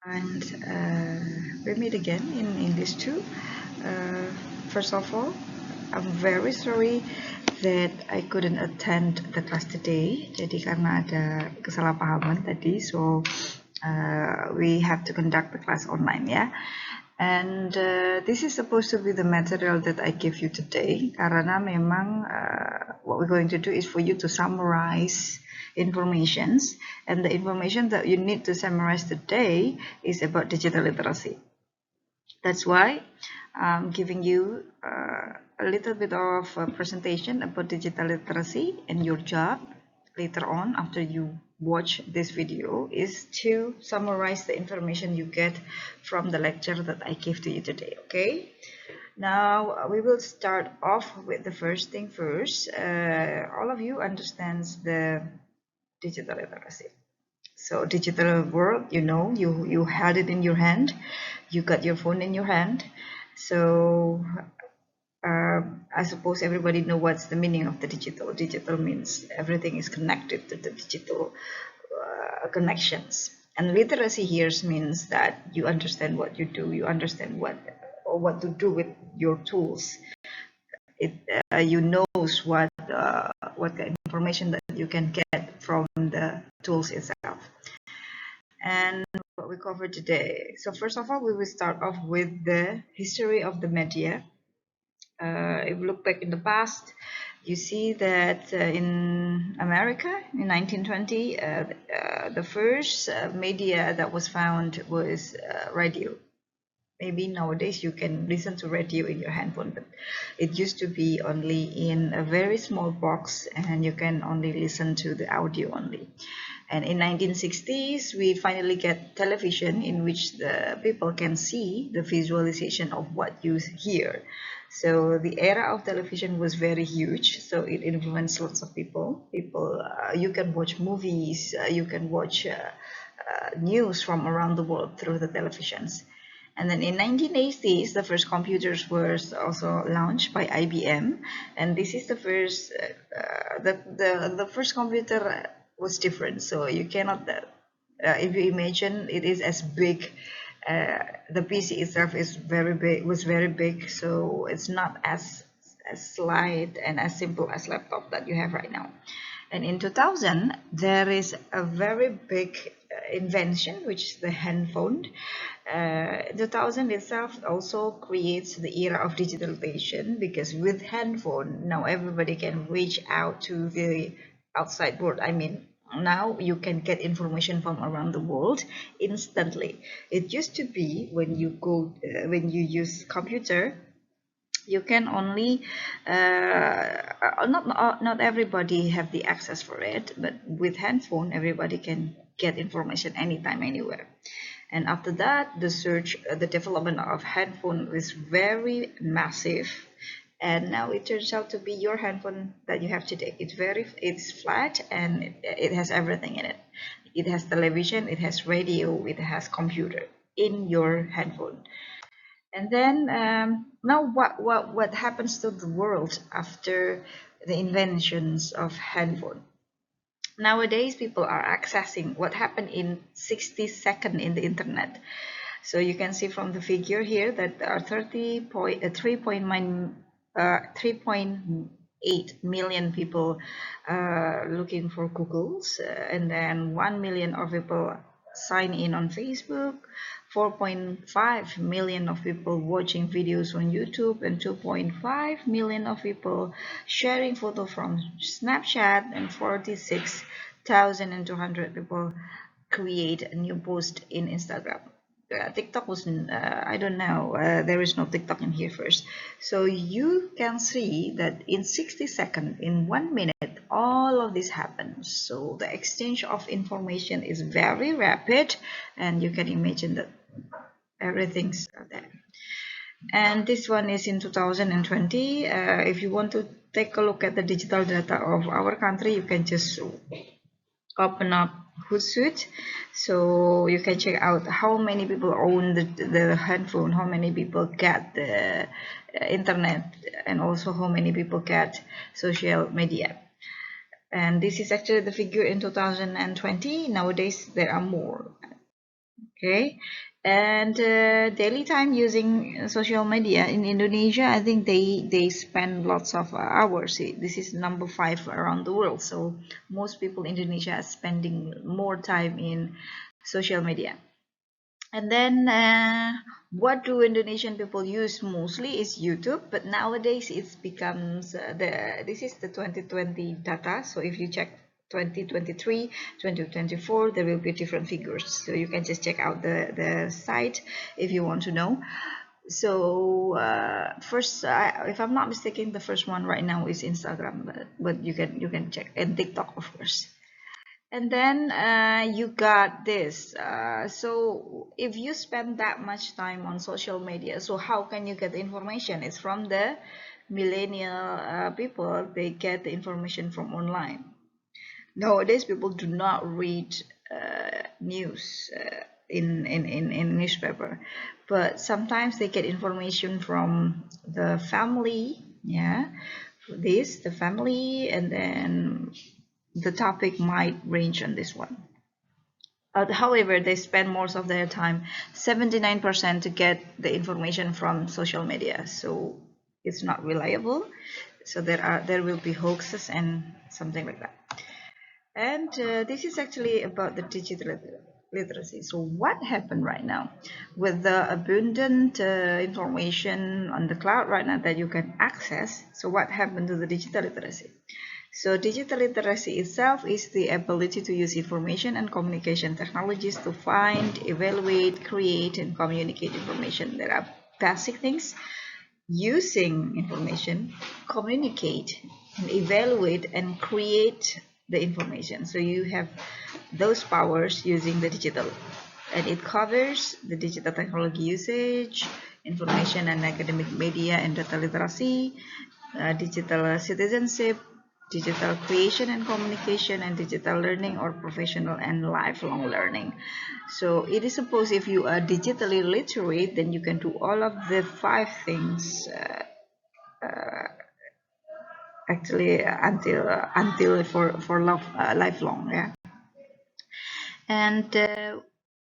And we meet again in English too. First of all, I'm very sorry that I couldn't attend the class today. Jadi karena ada kesalahpahaman tadi, so we have to conduct the class online, ya. And this is supposed to be the material that I give you today. Karena memang what we're going to do is for you to summarize informations, and the information that you need to summarize today is about digital literacy. That's why I'm giving you a little bit of a presentation about digital literacy, and your job later on after you watch this video is to summarize the information you get from the lecture that I gave to you today. Okay, now we will start off with the first thing first. All of you understands the digital literacy. So digital world, you know, you held it in your hand, you got your phone in your hand. So I suppose everybody know what's the meaning of the digital. Digital means everything is connected to the digital connections. And literacy here means that you understand what you do, you understand what to do with your tools. You knows what the information that you can get from the tools itself. And what we cover today. So first of all, we will start off with the history of the media. If you look back in the past, you see that in America in 1920, the first media that was found was radio. Maybe nowadays you can listen to radio in your handphone, but it used to be only in a very small box and you can only listen to the audio only. And in 1960s, we finally get television in which the people can see the visualization of what you hear. So the era of television was very huge, so it influenced lots of people. You can watch movies, you can watch news from around the world through the televisions. And then in 1980s, the first computers were also launched by IBM, and this is the first. The first computer was different, so you cannot. If you imagine, it is as big. The PC itself is very big. Was very big, so it's not as light and as simple as laptop that you have right now. And in 2000, there is a very big invention, which is the handphone. 2000 itself also creates the era of digitalization, because with handphone now everybody can reach out to the outside world. I mean, now you can get information from around the world instantly. It used to be when you use computer, you can only not everybody have the access for it, but with handphone everybody can get information anytime, anywhere. And after that, the development of handphone is very massive, and now it turns out to be your handphone that you have today. It's flat and it has everything in it. It has television, it has radio, it has computer in your handphone. And then now what happens to the world after the inventions of handphone? Nowadays, people are accessing what happened in 60 seconds in the internet. So you can see from the figure here that there are 3.8 million people looking for Googles, and then 1 million of people sign in on Facebook, 4.5 million of people watching videos on YouTube, and 2.5 million of people sharing photos from Snapchat, and 46,200 people create a new post in Instagram. TikTok was, I don't know, there is no TikTok in here first. So you can see that in 60 seconds, in 1 minute, all of this happens. So the exchange of information is very rapid, and you can imagine that everything's there. And this one is in 2020. If you want to take a look at the digital data of our country, you can just open up Hootsuite, so you can check out how many people own the handphone, how many people get the internet, and also how many people get social media. And this is actually the figure in 2020. Nowadays there are more. Okay, and daily time using social media in Indonesia, I think they spend lots of hours. This is number 5 around the world, so most people in Indonesia are spending more time in social media. And then what do Indonesian people use mostly is YouTube, but nowadays it becomes this is the 2020 data. So if you check 2023, 2024, there will be different figures. So you can just check out the site if you want to know. So first, if I'm not mistaken, the first one right now is Instagram, but you can check, and TikTok of course. And then you got this. So if you spend that much time on social media, so how can you get the information? It's from the millennial people. They get the information from online. Nowadays, people do not read news in newspaper, but sometimes they get information from the family. Yeah, the family, and then the topic might range on this one. However, they spend most of their time, 79%, to get the information from social media. So it's not reliable. So there will be hoaxes and something like that. And this is actually about the digital literacy. So what happened right now with the abundant information on the cloud right now that you can access? So what happened to the digital literacy? So digital literacy itself is the ability to use information and communication technologies to find, evaluate, create, and communicate information. There are basic things: using information, communicate, and evaluate and create the information. So you have those powers using the digital, and it covers the digital technology usage, information and academic media and data literacy, digital citizenship, digital creation and communication, and digital learning or professional and lifelong learning. So it is supposed if you are digitally literate, then you can do all of the 5 things actually until for lifelong. Yeah. And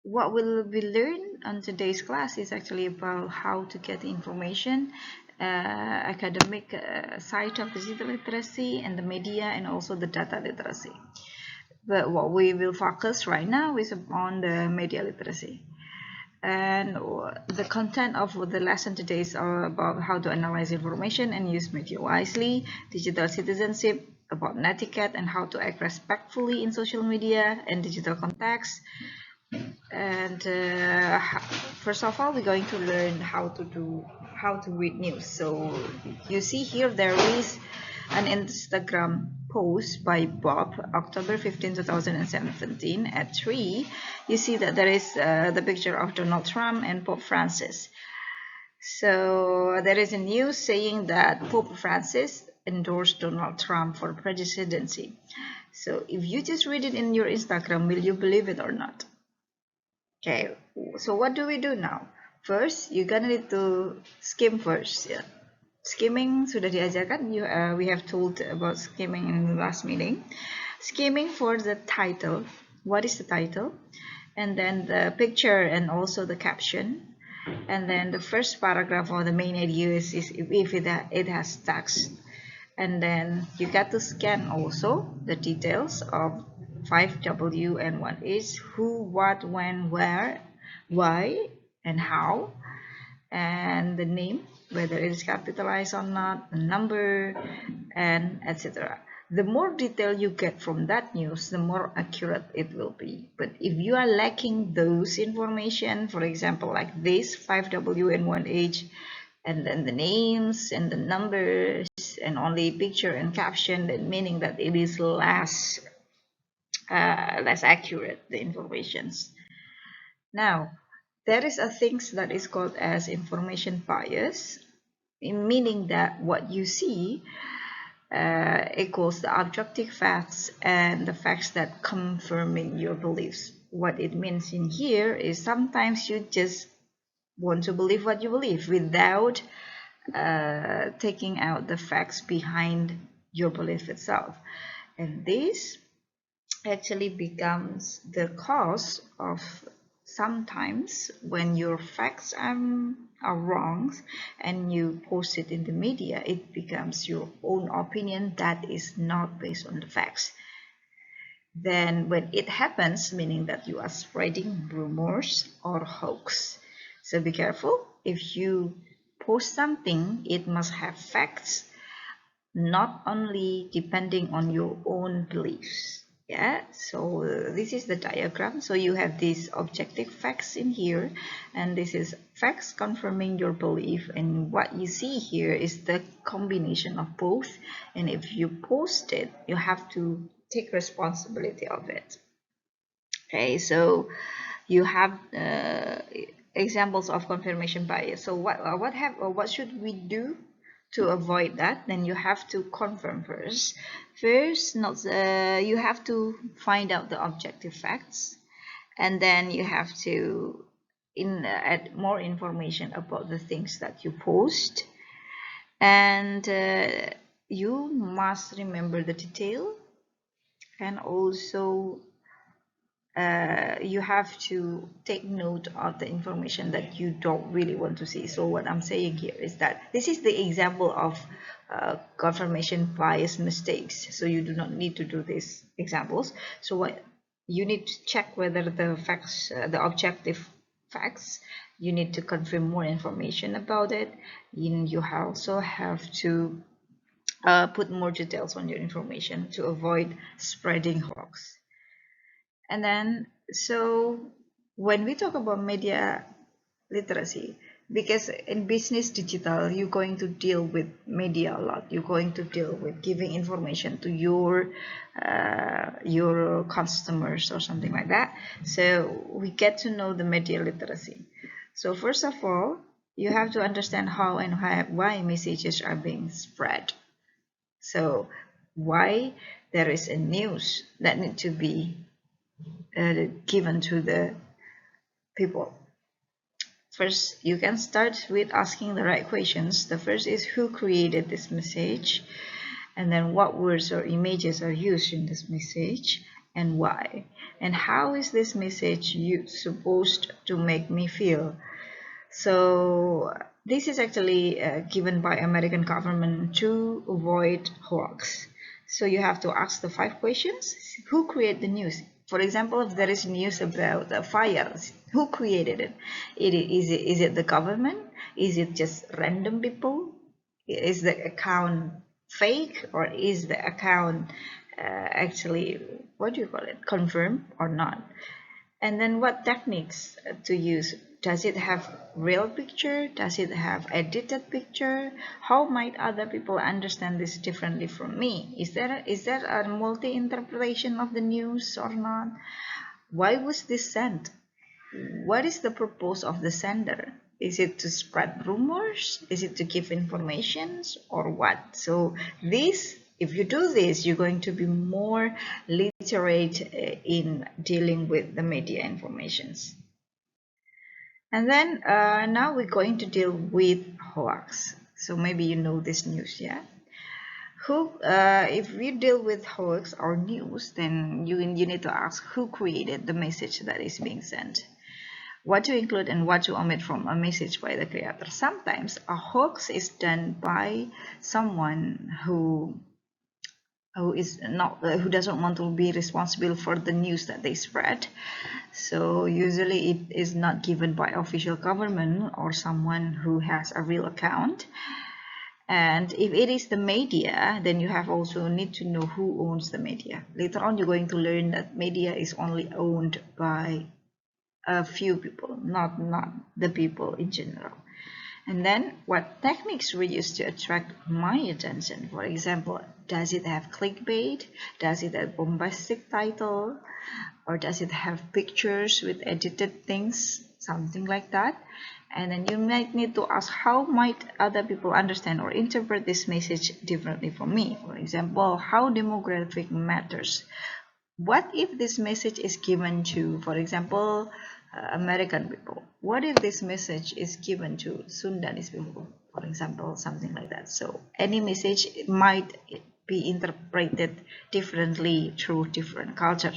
what will be learned on today's class is actually about how to get information, academic side of digital literacy, and the media, and also the data literacy. But what we will focus right now is on the media literacy. And the content of the lesson today is all about how to analyze information and use media wisely, digital citizenship, about netiquette and how to act respectfully in social media and digital context. And first of all, we're going to learn how to read news. So you see here there is an Instagram post by Bob, October 15, 2017 at 3. You see that there is the picture of Donald Trump and Pope Francis. So there is a news saying that Pope Francis endorsed Donald Trump for presidency. So if you just read it in your Instagram, will you believe it or not? Okay, so what do we do now? First, you're gonna need to skim first. Yeah. Skimming sudah diajarkan. We have told about skimming in the last meeting. Skimming for the title. What is the title? And then the picture and also the caption. And then the first paragraph or the main idea is if it has text. And then you got to scan also the details of 5W and 1H: who, what, when, where, why, and how, and the name, whether it is capitalized or not, the number, and etc. The more detail you get from that news, the more accurate it will be. But if you are lacking those information, for example, like this 5W and 1H, and then the names and the numbers and only picture and caption, then meaning that it is less accurate, the informations. Now, there is a thing that is called as information bias, meaning that what you see equals the objective facts and the facts that confirming your beliefs. What it means in here is sometimes you just want to believe what you believe without taking out the facts behind your belief itself. And this actually becomes the cause of sometimes when your facts are wrong and you post it in the media, it becomes your own opinion that is not based on the facts. Then when it happens, meaning that you are spreading rumors or hoax. So be careful. If you post something, it must have facts, not only depending on your own beliefs. Yeah, so this is the diagram. So you have these objective facts in here, and this is facts confirming your belief, and what you see here is the combination of both. And if you post it, you have to take responsibility of it. Okay, so you have examples of confirmation bias. So what should we do to avoid that? Then you have to confirm first. You have to find out the objective facts, and then you have to add more information about the things that you post, and you must remember the detail, and also you have to take note of the information that you don't really want to see. So what I'm saying here is that this is the example of confirmation bias mistakes. So you do not need to do these examples. So what you need to check whether the facts, the objective facts, you need to confirm more information about it. You also have to put more details on your information to avoid spreading hoax. And then, so when we talk about media literacy, because in business digital, you're going to deal with media a lot. You're going to deal with giving information to your customers or something like that. So we get to know the media literacy. So first of all, you have to understand how and why messages are being spread. So why there is a news that need to be given to the people. First, you can start with asking the right questions. The first is who created this message, and then what words or images are used in this message, and why, and how is this message supposed to make me feel. So this is actually given by American government to avoid hoax. So you have to ask the 5 questions. Who created the news? For example, if there is news about a fire, who created it? Is it the government? Is it just random people? Is the account fake, or is the account actually, what do you call it, confirmed or not? And then what techniques to use? Does it have real picture? Does it have edited picture? How might other people understand this differently from me? Is there a multi-interpretation of the news or not? Why was this sent? What is the purpose of the sender? Is it to spread rumors? Is it to give information, or what? So this, if you do this, you're going to be more literate in dealing with the media informations. And then now we're going to deal with hoax. So maybe you know this news, yeah? If we deal with hoax or news, then you need to ask who created the message that is being sent. What to include and what to omit from a message by the creator. Sometimes a hoax is done by someone who doesn't want to be responsible for the news that they spread. So usually it is not given by official government or someone who has a real account. And if it is the media, then you have also need to know who owns the media. Later on, you're going to learn that media is only owned by a few people, not the people in general. And then what techniques we use to attract my attention? For example, does it have clickbait? Does it have bombastic title? Or does it have pictures with edited things? Something like that. And then you might need to ask, how might other people understand or interpret this message differently from me? For example, how demographic matters. What if this message is given to, for example, American people? What if this message is given to Sundanese people, for example, something like that? So any message might be interpreted differently through different culture.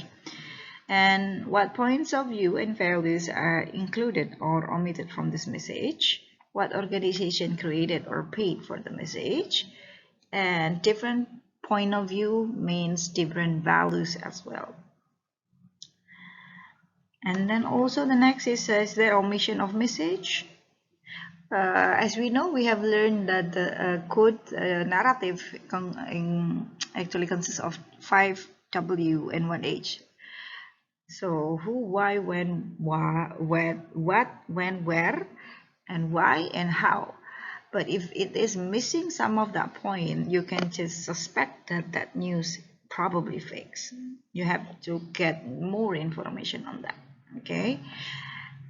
And what points of view and values are included or omitted from this message, what organization created or paid for the message, and different point of view means different values as well. And then also the next is there omission of message. As we know, we have learned that the code narrative actually consists of 5 W and 1 H. So who, why, when, what, when, where, and why and how. But if it is missing some of that point, you can just suspect that that news probably fakes. You have to get more information on that. Okay.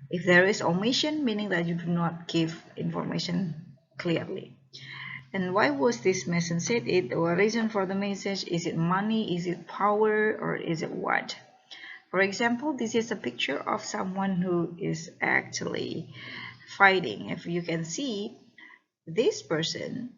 If there is omission, meaning that you do not give information clearly. And why was this message said? It or reason for the message? Is it money? Is it power? Or is it what? For example, this is a picture of someone who is actually fighting. If you can see, this person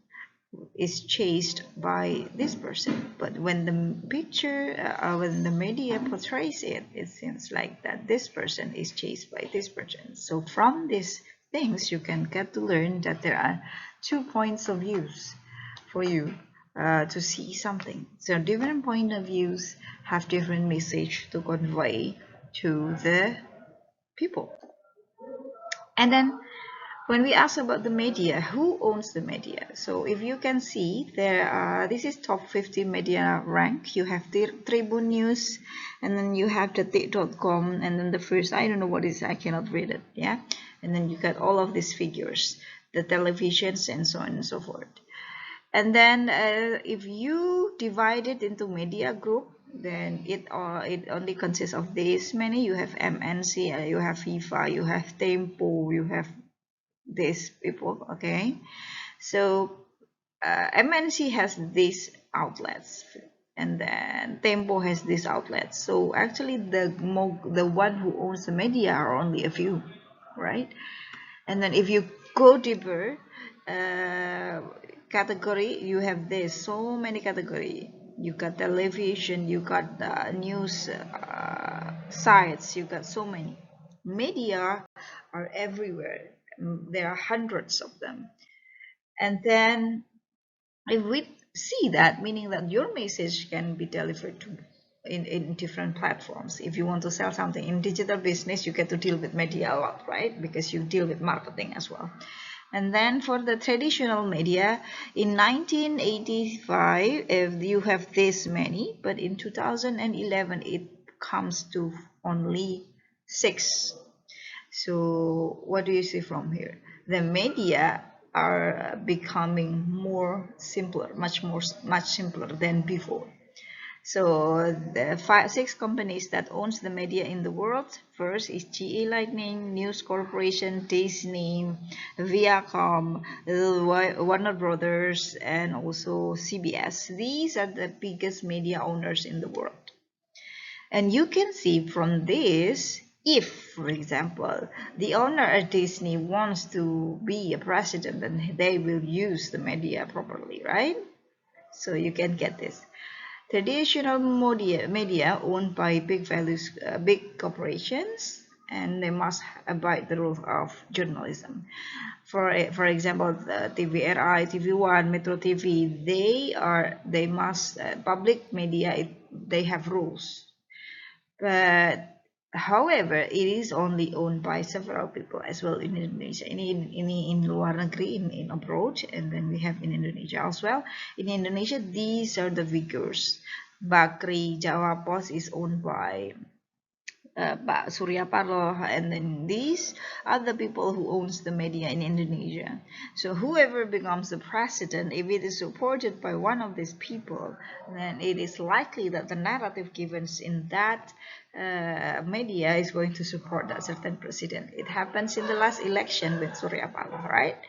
is chased by this person, but when the picture when the media portrays it, it seems like that this person is chased by this person. So from these things you can get to learn that there are 2 points of views for you to see something. So different point of views have different message to convey to the people. And then when we ask about the media, who owns the media? So if you can see there are, this is top 50 media rank. You have the Tribun News, and then you have the Tik.com, and then the first, I don't know what it is, I cannot read it, yeah. And then you got all of these figures, the televisions and so on and so forth. And then if you divide it into media group, then it only consists of this many. You have MNC, you have FIFA, you have Tempo, you have these people. Okay, so MNC has these outlets, and then Tempo has these outlets. So actually the one who owns the media are only a few, right? And then if you go deeper category, you have this so many category. You got television, you got the news sites, you got so many. Media are everywhere. There are hundreds of them. And then if we see that, meaning that your message can be delivered to in different platforms. If you want to sell something in digital business, you get to deal with media a lot, right? Because you deal with marketing as well. And then for the traditional media, in 1985, if you have this many, but in 2011, it comes to only 6. So what do you see from here? The media are becoming more simpler, much simpler than before. So the 6 companies that owns the media in the world, first is GE Lightning, News Corporation, Disney, Viacom, Warner Brothers, and also CBS. These are the biggest media owners in the world. And you can see from this, if, for example, the owner of Disney wants to be a president, then they will use the media properly, right? So you can get this. Traditional media owned by big corporations, and they must abide the rules of journalism. For example, the TVRI, TV1, Metro TV, they must public media. They have rules, but however, it is only owned by several people as well in Indonesia. In luar negeri, in abroad, and then we have in Indonesia as well. In Indonesia, these are the figures. Bakri Jawa Pos is owned by Pak Surya Paloh, and then these are the people who owns the media in Indonesia. So whoever becomes the president, if it is supported by one of these people, then it is likely that the narrative given in that media is going to support that certain president. It happens in the last election with Surya Paloh, right?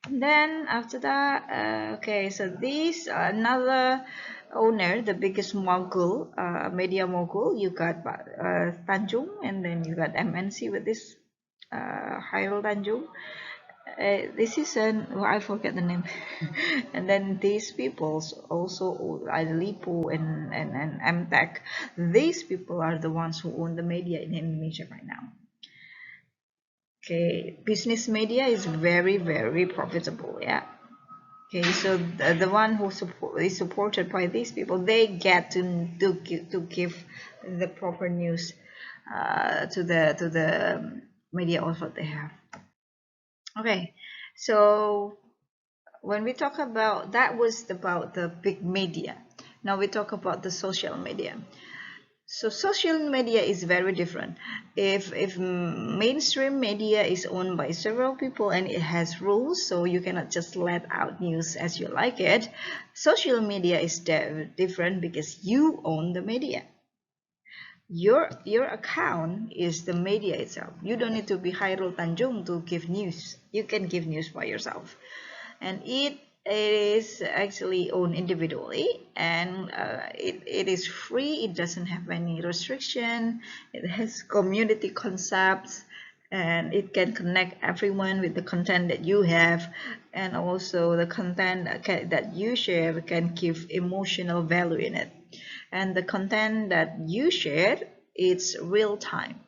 And then after that, okay, so this another owner, the biggest mogul, media mogul, you got Tanjung, and then you got MNC with this Hairul Tanjung, this is I forget the name. And then these peoples also like Lipo and MTech. These people are the ones who own the media in Indonesia right now. Okay, business media is very profitable. Yeah. Okay, so the one who is supported by these people, they get to give the proper news to the media also they have. Okay, so when we talk about that was about the big media. Now we talk about the social media. So social media is very different. If mainstream media is owned by several people and it has rules, so you cannot just let out news as you like it. Social media is different because you own the media. Your account is the media itself. You don't need to be Hairul Tanjung to give news. You can give news by yourself, and it is actually owned individually, and it is free. It doesn't have any restriction. It has community concepts, and it can connect everyone with the content that you have, and also the content that you share can give emotional value in it, and the content that you share, it's real time.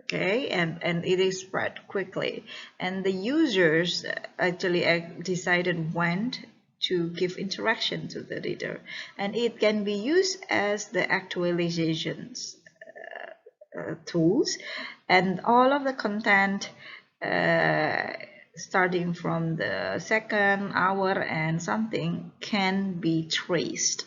Okay, and it is spread quickly, and the users actually decided when to give interaction to the reader, and it can be used as the actualizations tools, and all of the content uh, starting from the second hour and something can be traced.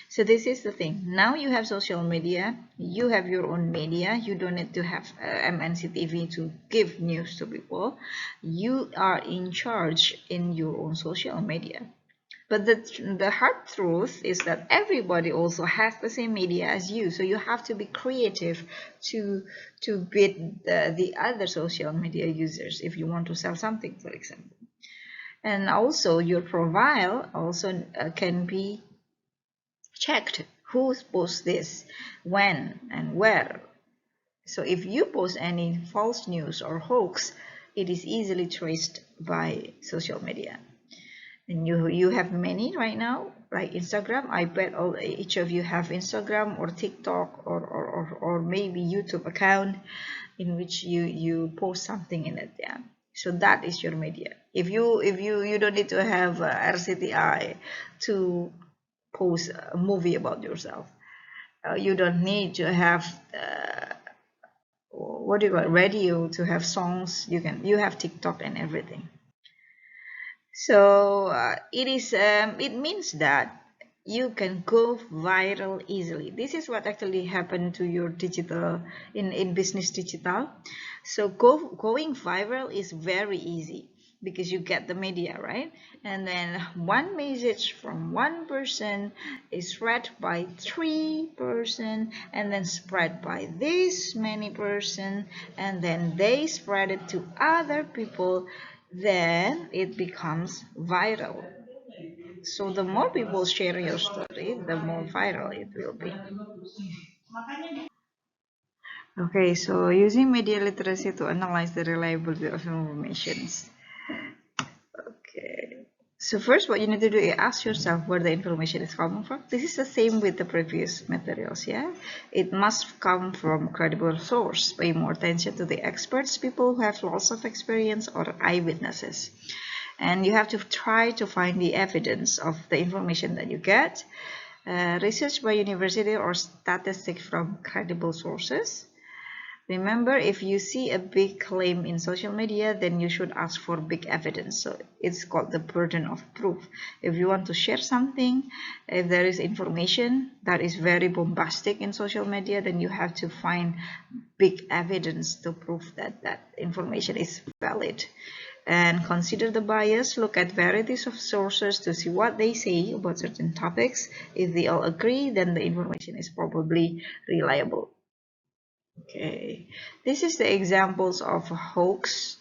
So this is the thing. Now you have social media, you have your own media, you don't need to have MNC TV to give news to people. You are in charge in your own social media. But the hard truth is that everybody also has the same media as you. So you have to be creative to beat the other social media users if you want to sell something, for example. And also your profile also can be checked who posts this, when, and where. So if you post any false news or hoax, it is easily traced by social media. And you have many right now, like Instagram. I bet each of you have Instagram or TikTok or maybe YouTube account in which you post something in it. Yeah. So that is your media. If you don't need to have RCTI to post a movie about yourself. You don't need to have what do you call it, radio to have songs. You have TikTok and everything. So it means that you can go viral easily. This is what actually happened to your digital in business digital. So going viral is very easy because you get the media, right? And then one message from one person is read by 3 person, and then spread by this many person, and then they spread it to other people, then it becomes viral. So the more people share your story, the more viral it will be. Okay, so using media literacy to analyze the reliability of information. Okay. So first, what you need to do is ask yourself where the information is coming from. This is the same with the previous materials, yeah? It must come from credible source. Pay more attention to the experts, people who have lots of experience, or eyewitnesses. And you have to try to find the evidence of the information that you get. Research by university or statistics from credible sources. Remember, if you see a big claim in social media, then you should ask for big evidence. So it's called the burden of proof. If you want to share something, if there is information that is very bombastic in social media, then you have to find big evidence to prove that that information is valid. And consider the bias, look at varieties of sources to see what they say about certain topics. If they all agree, then the information is probably reliable. Okay, this is the examples of hoax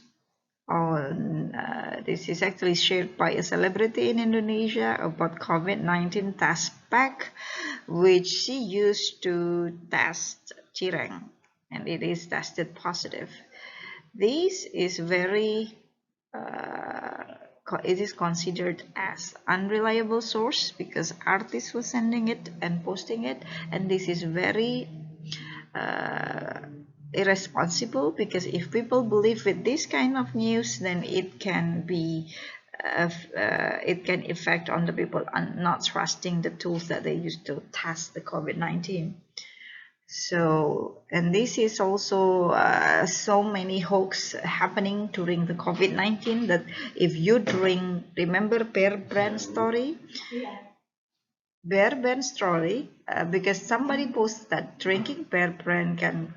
on this is actually shared by a celebrity in Indonesia about COVID-19 test pack, which she used to test cireng, and it is tested positive. This is very it is considered as unreliable source because artists were sending it and posting it, and this is very irresponsible, because if people believe with this kind of news, then it can be it can affect on the people not trusting the tools that they use to test the COVID-19. So, and this is also so many hoax happening during the COVID-19 that if you drink, remember Bear Brand story? Yeah. Bear Brand story, because somebody posted that drinking Bear Brand can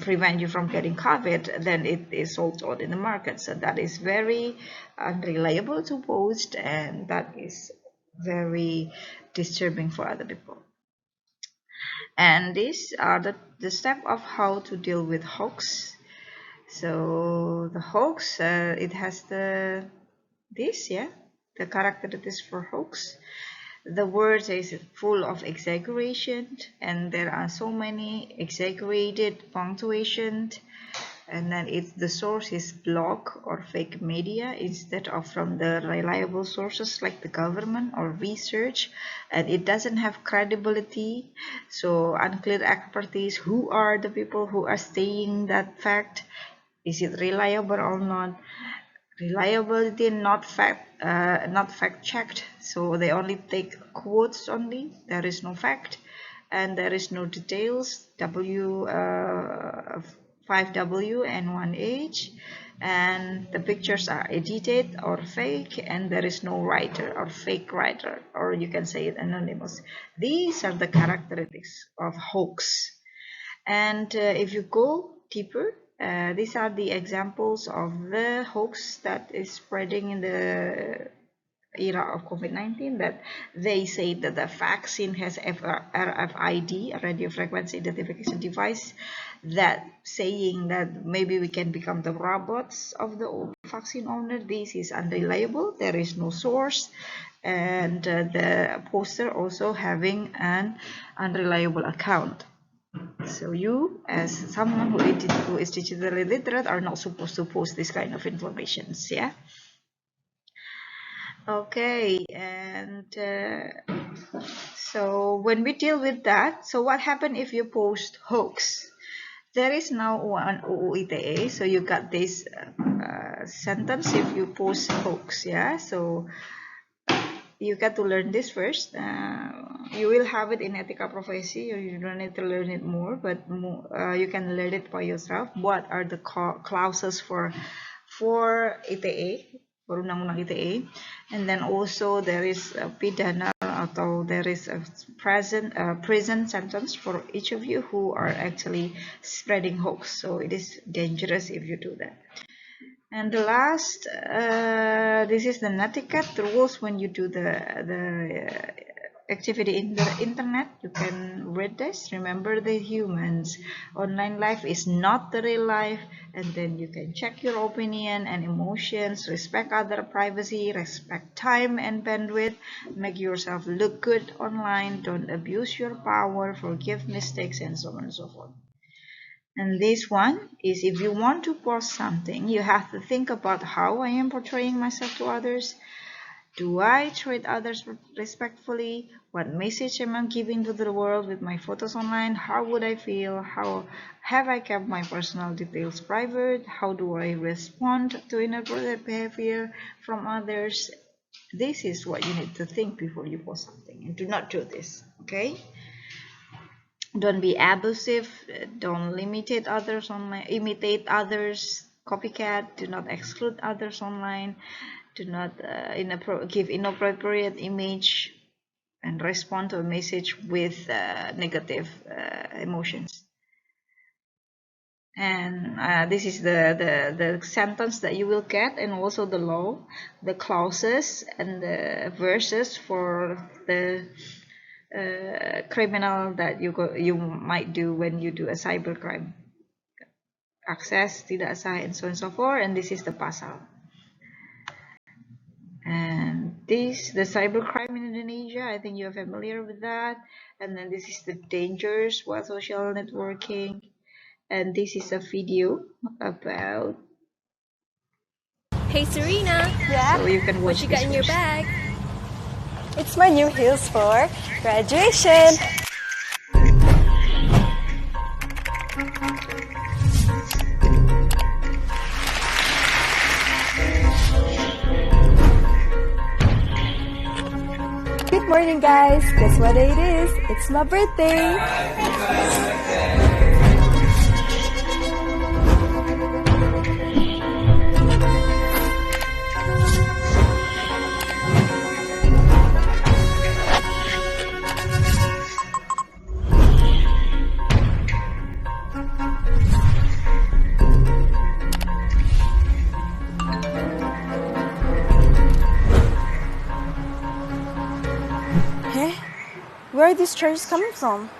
prevent you from getting COVID, then it is sold out in the market. So that is very unreliable to post, and that is very disturbing for other people. And these are the steps of how to deal with hoax. So the hoax, it has the characteristics for hoax. The word is full of exaggeration, and there are so many exaggerated punctuations. And then if the source is blog or fake media instead of from the reliable sources like the government or research, and it doesn't have credibility, so unclear expertise, who are the people who are saying that fact, is it reliable or not, reliability not fact checked, so they only take quotes only, there is no fact and there is no details, 5W and 1H, and the pictures are edited or fake, and there is no writer or fake writer, or you can say it anonymous. These are the characteristics of hoax. And if you go deeper, these are the examples of the hoax that is spreading in the era of COVID-19, that they say that the vaccine has RFID, a radio frequency identification device, that saying that maybe we can become the robots of the vaccine owner. This is unreliable, there is no source, and the poster also having an unreliable account. So you, as someone who is digitally literate, are not supposed to post this kind of informations, yeah? Okay, and so when we deal with that, so what happened if you post hoax? There is now an UU so you got this sentence if you post hoax, yeah? So you got to learn this first. You will have it in ethical profesi, you don't need to learn it more, but you can learn it by yourself. What are the clauses for ITE, for undang-undang ITE, and then also there is a pidana, atau there is a prison sentence for each of you who are actually spreading hoax. So it is dangerous if you do that. And the last, this is the netiquette rules when you do the activity in the internet. You can read this. Remember the humans. Online life is not the real life. And then you can check your opinion and emotions. Respect other privacy. Respect time and bandwidth. Make yourself look good online. Don't abuse your power. Forgive mistakes, and so on and so forth. And this one is, if you want to post something, you have to think about how I am portraying myself to others. Do I treat others respectfully? What message am I giving to the world with my photos online? How would I feel? How have I kept my personal details private? How do I respond to inappropriate behavior from others? This is what you need to think before you post something, and do not do this, okay? Don't be abusive, don't imitate others online, copycat, do not exclude others online, do not give inappropriate image, and respond to a message with negative emotions. And this is the sentence that you will get, and also the law, the clauses and the verses for the criminal that you might do when you do a cybercrime. Akses tidak sah, and so on and so forth, and this is the pasal. And this, the cybercrime in Indonesia, I think you're familiar with that. And then this is the dangers while social networking, and this is a video about Hey Serena, Yeah? So you can watch what you this got in your first. bag? It's my new heels for graduation. Good morning, guys. Guess what day it is? It's my birthday. Huh? Where are these charges coming from?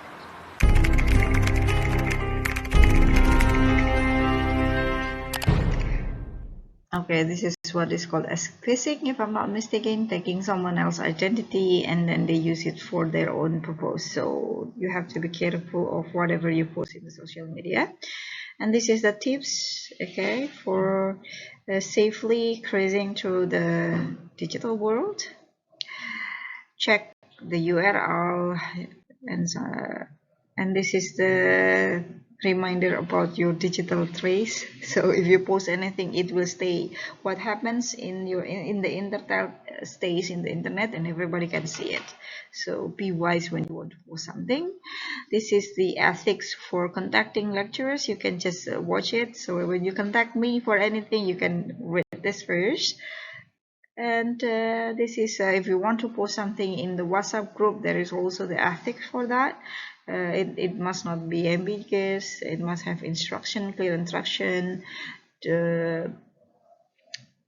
Okay, this is what is called as phishing, if I'm not mistaken, taking someone else's identity and then they use it for their own purpose. So you have to be careful of whatever you post in the social media. And this is the tips, okay, for safely cruising through the digital world. Check the URL and this is the reminder about your digital trace. So if you post anything, it will stay. What happens in the internet stays in the internet and everybody can see it. So be wise when you want to post something. This is the ethics for contacting lecturers. You can just watch it. So when you contact me for anything, you can read this first. And this is if you want to post something in the WhatsApp group, there is also the ethics for that. It must not be ambiguous. It must have clear instruction. And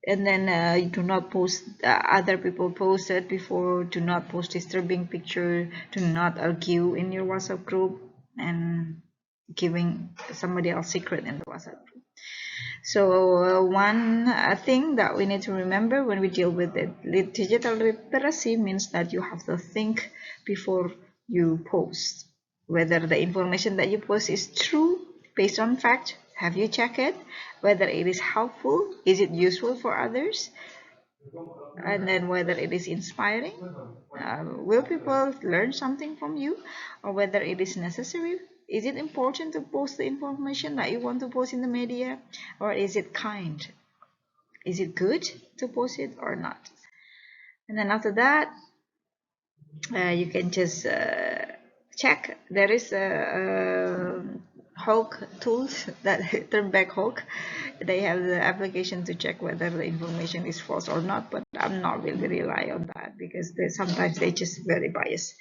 then you do not post other people posted before. Do not post disturbing picture. Do not argue in your WhatsApp group and giving somebody else secret in the WhatsApp group. So one thing that we need to remember when we deal with it, digital literacy means that you have to think before you post. Whether the information that you post is true, based on fact, have you checked it? Whether it is helpful, is it useful for others? And then whether it is inspiring, will people learn something from you? Or whether it is necessary, is it important to post the information that you want to post in the media? Or is it kind? Is it good to post it or not? And then after that, you can just check. There is a Hulk tools that turn back Hulk. They have the application to check whether the information is false or not, but I'm not really rely on that because sometimes they just very biased.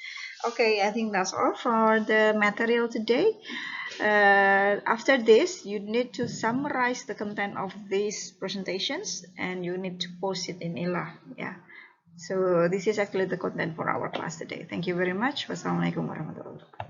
Okay, I think that's all for the material today. After this, you need to summarize the content of these presentations and you need to post it in ILA. Yeah. So this is actually the content for our class today. Thank you very much. Wassalamualaikum warahmatullahi wabarakatuh.